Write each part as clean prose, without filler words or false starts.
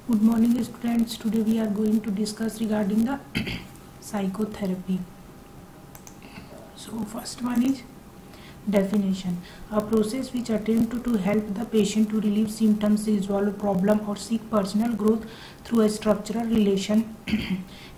Good morning students. Today we are going to discuss regarding the psychotherapy. So first one is definition. A process which attempt to help the patient to relieve symptoms, resolve a problem or seek personal growth through a structural relation.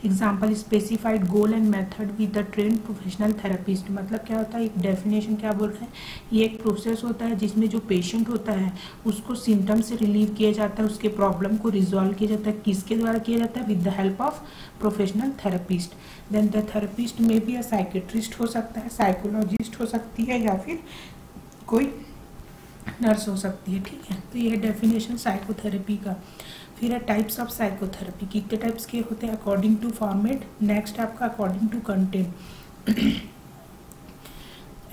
Example specified goal and method with the trend professional therapist. मतलब क्या होता है, एक definition क्या बोल रहे हैं, ये एक प्रोसेस होता है जिसमें जो पेशेंट होता है उसको सिम्टम से रिलीव किया जाता है, उसके प्रॉब्लम को रिजॉल्व किया जाता है. किसके द्वारा किया जाता है? With the help of professional therapist. Then the therapist में भी साइकेट्रिस्ट हो सकता है, साइकोलॉजिस्ट हो सकती है, या फिर कोई नर्स हो सकती है. ठीक है, तो ये है डेफिनेशन साइकोथेरेपी का. फिर है टाइप्स ऑफ साइकोथेरेपी. कितने टाइप्स के होते हैं? According to format. नेक्स्ट आपका according to content.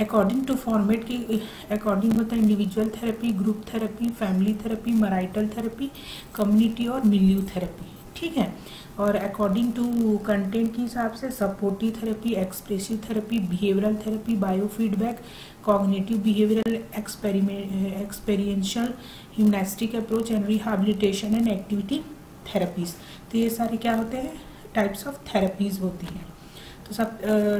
According to format के अकॉर्डिंग होता है individual therapy, group therapy, family therapy, marital therapy, community और मिलियू थेरेपी. ठीक है. और अकॉर्डिंग टू कंटेंट के हिसाब से supportive therapy, expressive therapy, behavioural therapy, biofeedback, cognitive behavioural, experiential, humanistic approach and rehabilitation and activity therapies. तो ये सारे क्या होते हैं? टाइप्स ऑफ थेरेपीज होती हैं. तो सब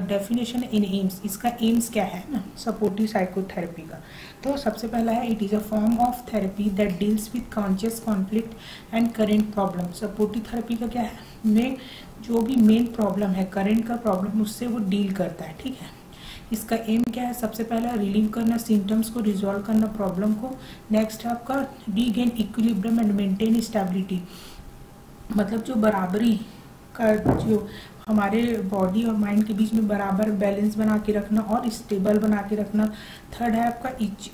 डेफिनेशन इन एम्स. इसका एम्स क्या है ना सपोर्टिव साइकोथेरेपी का? तो सबसे पहला है it is a form of therapy that deals with conscious conflict and current problem. Supportive therapy का क्या है? में जो भी मेन प्रॉब्लम है, करेंट का प्रॉब्लम, उससे वो डील करता है. ठीक है. इसका एम क्या है? सबसे पहला रिलीव करना सिम्टम्स को, रिजॉल्व करना प्रॉब्लम को. नेक्स्ट है आपका regain equilibrium and maintain stability. मतलब जो बराबरी का, जो हमारे बॉडी और माइंड के बीच में बराबर बैलेंस बना के रखना और स्टेबल बना के रखना. थर्ड है आपका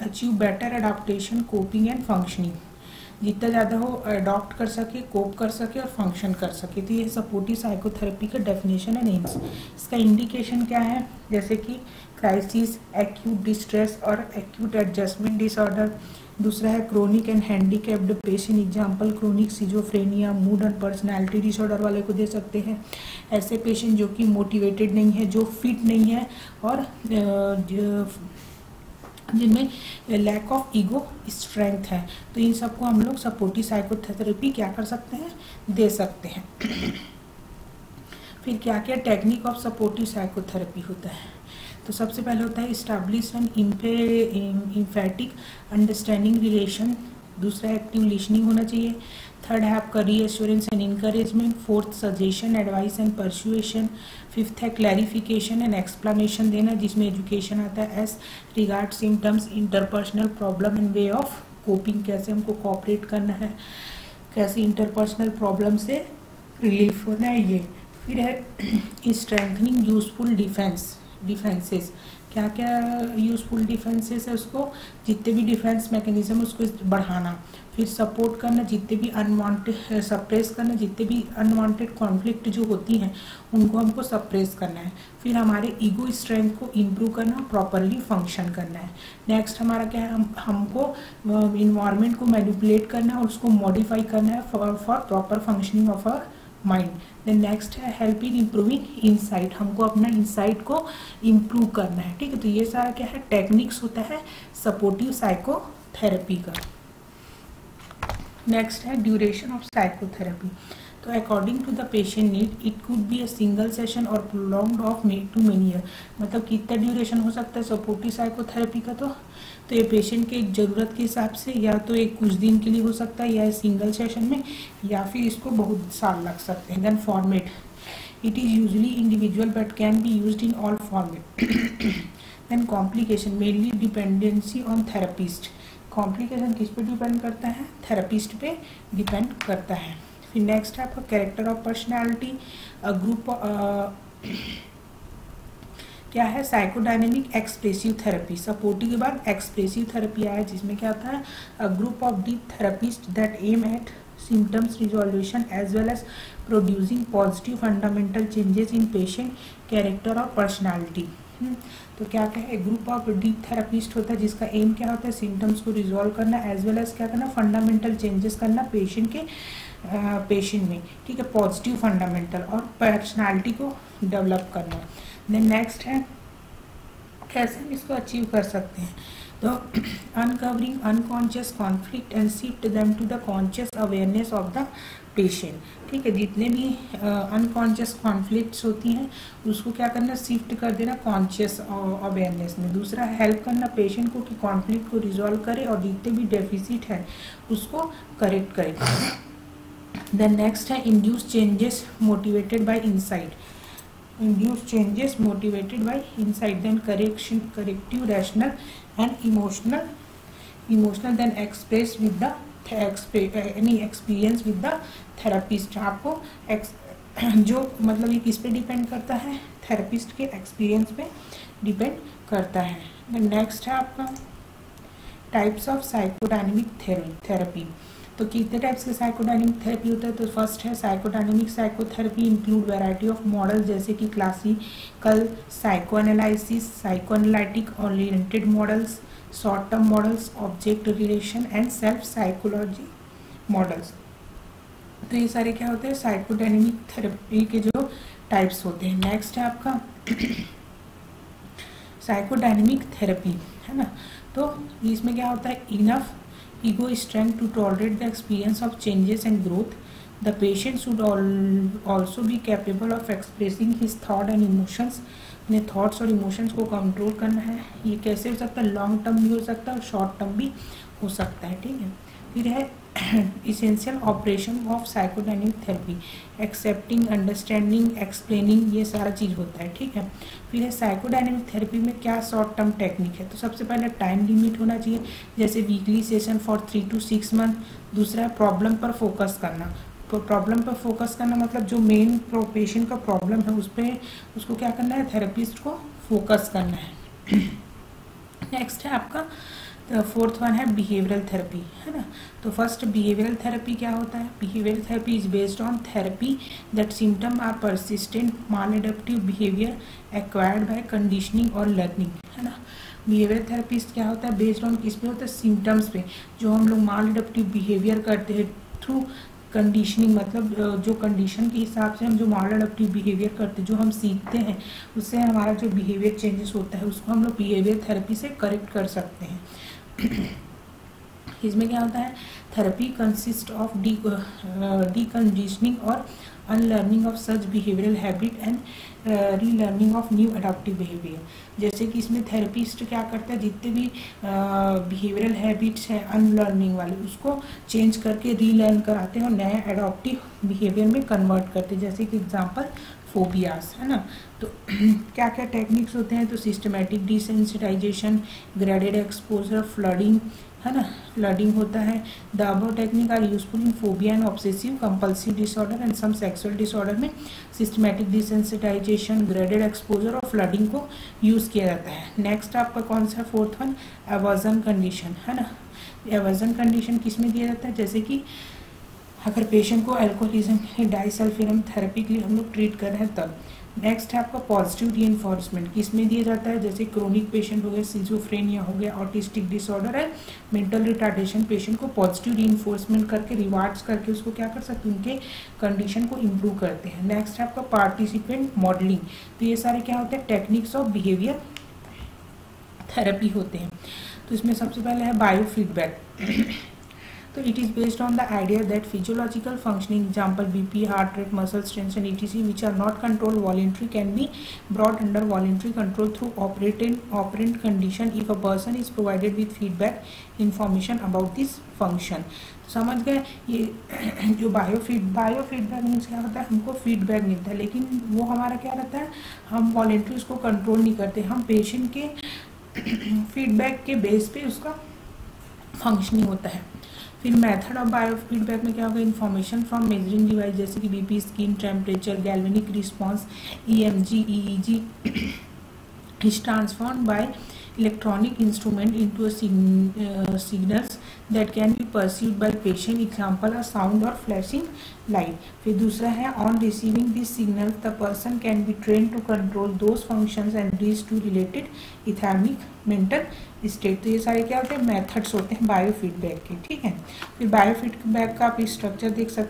achieve better adaptation, coping and functioning. जितना ज़्यादा हो अडॉप्ट कर सके, कोप कर सके और फंक्शन कर सके. तो ये सपोर्टिव साइकोथेरेपी का डेफिनेशन है नेम्स. इसका इंडिकेशन क्या है? जैसे कि क्राइसिस, एक्यूट डिस्ट्रेस और एक्यूट एडजस्टमेंट डिसऑर्डर. दूसरा है chronic and handicapped patient. Example chronic schizophrenia, mood and personality disorder वाले को दे सकते हैं. ऐसे पेशेंट जो कि मोटिवेटेड नहीं है, जो फिट नहीं है और जिनमें लैक ऑफ ईगो स्ट्रेंथ है. तो इन सबको हम लोग सपोर्टिव साइकोथेरेपी क्या कर सकते हैं? दे सकते हैं. फिर क्या क्या टेक्निक ऑफ सपोर्टिव साइकोथेरेपी होता है? तो सबसे पहले होता है establish an empathic understanding relation. दूसरा एक्टिव लिसनिंग होना चाहिए. थर्ड है आपका reassurance and encouragement. Fourth suggestion, advice and persuasion. Fifth है क्लैरिफिकेशन एंड एक्सप्लेनेशन देना, जिसमें एजुकेशन आता है. As regard symptoms, interpersonal problem and way of coping. कैसे हमको कोऑपरेट करना है, कैसे इंटरपर्सनल प्रॉब्लम से रिलीफ होना है ये. फिर है स्ट्रेंथनिंग यूजफुल डिफेंसेस. क्या क्या यूजफुल डिफेंसेस है? उसको जितने भी डिफेंस मैकेनिज्म उसको बढ़ाना. फिर सपोर्ट करना, जितने भी अनवांटेड, सप्रेस करना, जितने भी अनवांटेड कॉन्फ्लिक्ट जो होती हैं उनको हमको सप्रेस करना है. फिर हमारे ईगो स्ट्रेंथ को इम्प्रूव करना, प्रॉपरली फंक्शन करना है. नेक्स्ट हमारा क्या है? हमको इन्वायरमेंट को मैनिपुलेट करना है और उसको मॉडिफाई करना है for proper functioning of our mind. Then next है हेल्प इन इम्प्रूविंग इंसाइट. हमको अपना इंसाइट को इम्प्रूव करना है. ठीक है. तो ये सारा क्या है? टेक्निक्स होता है सपोर्टिव साइकोथेरेपी का. नेक्स्ट है ड्यूरेशन ऑफ साइकोथेरेपी. तो according to the patient need it could be a single session or prolonged of to many year. मतलब कितना ड्यूरेशन हो सकता है सपोर्टिव साइकोथेरेपी का? तो ये पेशेंट के ज़रूरत के हिसाब से या तो एक कुछ दिन के लिए हो सकता है, या सिंगल सेशन में, या फिर इसको बहुत साल लग सकते हैं. Then format, it is usually individual but can be used in all format. Then complication, mainly dependency on therapist. Complication किस पे डिपेंड करता है? थेरेपिस्ट पे डिपेंड करता है. फिर नेक्स्ट है आपका कैरेक्टर ऑफ पर्सनैलिटी. ग्रुप क्या है? Psychodynamic expressive therapy. सपोर्टिव के बाद एक्सप्रेसिव थेरेपी आया, जिसमें क्या होता है? A group of deep therapist that aim at symptoms resolution as well as producing positive fundamental changes in patient character और personality. तो क्या क्या है? ग्रुप ऑफ डीप थेरेपिस्ट होता है जिसका एम क्या होता है? सिम्टम्स को रिजॉल्व करना एज वेल एज क्या करना? फंडामेंटल चेंजेस करना पेशेंट में. ठीक है. पॉजिटिव फंडामेंटल और पर्सनालिटी को डेवलप करना. देन नेक्स्ट है कैसे हम इसको अचीव कर सकते हैं? तो uncovering unconscious conflict and shift them to the conscious awareness of the patient. ठीक है, जितने भी अनकॉन्शियस कॉन्फ्लिक्ट्स होती हैं उसको क्या करना, शिफ्ट कर देना कॉन्शियस अवेयरनेस में। दूसरा, हेल्प करना पेशेंट को कि कॉन्फ्लिक्ट को रिजॉल्व करे और जितने भी डेफिसिट है उसको करेक्ट करे। देन नेक्स्ट है induce changes motivated by insight. induce changes motivated by insight, then correction, corrective, rational and emotional then express with the any experience with the therapist। आपको जो मतलब ये किस पे डिपेंड करता है, थेरेपिस्ट के एक्सपीरियंस पे डिपेंड करता है। नेक्स्ट है आपका टाइप्स ऑफ साइकोडायनेमिक थेरेपी। तो कितने टाइप्स के साइकोडायनेमिक थेरेपी होता है, तो फर्स्ट है psychodynamic psychotherapy include variety of model जैसे कि classical psychoanalysis, psychoanalytic oriented models, short term models, object relation and self psychology models. तो ये सारे क्या होते हैं, साइकोडायनेमिक थेरेपी के जो टाइप्स होते हैं। नेक्स्ट है आपका साइकोडायनेमिक थेरेपी, है ना। तो इसमें क्या होता है, enough ego strength to tolerate the experience of changes and growth. The patient should also be capable of expressing his thought and emotions. अपने थॉट्स और इमोशंस को कंट्रोल करना है। ये कैसे हो सकता है, लॉन्ग टर्म भी हो सकता है और शॉर्ट टर्म भी हो सकता है। ठीक है, फिर है essential operation of psychodynamic therapy, accepting, understanding, explaining, ये सारा चीज़ होता है। ठीक है, फिर है साइकोडायनेमिक थेरेपी में क्या शॉर्ट टर्म टेक्निक है। तो सबसे पहले टाइम लिमिट होना चाहिए, जैसे weekly session for 3 to 6 month. दूसरा है प्रॉब्लम पर फोकस करना। प्रॉब्लम पर फोकस करना मतलब जो मेन पेशेंट का प्रॉब्लम है उस पर उसको क्या करना है, थेरेपिस्ट को फोकस करना है। नेक्स्ट है आपका फोर्थ वन है बिहेवियरल थेरेपी, है ना। तो फर्स्ट बिहेवियरल थेरेपी क्या होता है, behavioural therapy is based on therapy that symptom are persistent maladaptive behaviour acquired by conditioning और लर्निंग, है ना। बिहेवियर थेरेपिस्ट क्या होता है, बेस्ड ऑन किस पे होता है, सिम्टम्स पे। जो हम लोग माल एडेप्टिव बिहेवियर करते हैं थ्रू कंडीशनिंग, मतलब जो कंडीशन के हिसाब से हम जो माल एडेप्टिव बिहेवियर करते हैं, जो हम सीखते हैं उससे हमारा जो बिहेवियर चेंजेस होता है उसको हम लोग बिहेवियर थेरेपी से करेक्ट कर सकते हैं। इसमें क्या होता है, थेरेपी कंसिस्ट ऑफ डीकंडीशनिंग और unlearning of such behavioural habit and relearning of new adoptive behaviour. जैसे कि इसमें थेरेपिस्ट क्या करता है, जितने भी बिहेवियरल हैबिट्स हैं अनलर्निंग वाले उसको चेंज करके रीलर्न कराते हैं और नए अडॉप्टिव बिहेवियर में कन्वर्ट करते हैं। जैसे कि एग्जांपल फोबियास, है ना। तो क्या क्या टेक्निक्स होते हैं, तो systematic desensitisation, graded exposure, flooding, है ना, फ्लडिंग होता है। The above technique are useful in phobia and obsessive compulsive disorder and some sexual disorder में सिस्टमेटिक डिसेंसिटाइजेशन, ग्रेडेड एक्सपोजर और फ्लडिंग को यूज़ किया जाता है। नेक्स्ट आपका कौन सा, फोर्थ वन एवर्जन कंडीशन, है ना। एवर्जन कंडीशन किस में दिया जाता है, जैसे कि अगर पेशेंट को अल्कोहलिज्म डाइसल्फिरम थेरेपी के लिए हम लोग ट्रीट कर रहे हैं तब। नेक्स्ट है आपका पॉजिटिव रीइंफोर्समेंट, किस में दिया जाता है, जैसे क्रोनिक पेशेंट हो गया, सिजोफ्रेनिया हो गया, ऑटिस्टिक डिसऑर्डर है, मेंटल रिटार्डेशन, पेशेंट को पॉजिटिव रीइंफोर्समेंट करके रिवार्ड्स करके उसको क्या कर सकते हैं, उनके कंडीशन को इम्प्रूव करते हैं। नेक्स्ट है आपका पार्टिसिपेंट मॉडलिंग। तो ये सारे क्या होते हैं, टेक्निक्स ऑफ बिहेवियर थेरेपी होते हैं। तो इसमें सबसे पहले है बायो फीडबैक। तो it is based on the idea that physiological functioning, example BP, heart rate, muscle tension, etc., which are not controlled voluntary, can be brought under voluntary control through operant condition if a person is provided with feedback information about this function। तो समझ गए, ये जो biofeedback means क्या होता है, हमको feedback मिलता है लेकिन वो हमारा क्या रहता है, हम वॉलेंट्री उसको कंट्रोल नहीं करते, हम पेशेंट के फीडबैक के बेस पे उसका फंक्शनिंग होता है। फिर मेथड ऑफ बायोफीडबैक में क्या होगा, इन्फॉर्मेशन फ्रॉम मेजरिंग डिवाइस जैसे कि BP, skin temperature, galvanic response, EMG, EEG is transformed by electronic instrument into a signals that can be perceived by patient, example a sound or flashing light। फिर दूसरा है on receiving these signals the person can be trained to control those functions and reach to related ethamic mental state। तो ये सारे क्या होते हैं, methods होते हैं बायोफीडबैक के। ठीक है, फिर बायोफीडबैक का आप स्ट्रक्चर देख सकते हैं।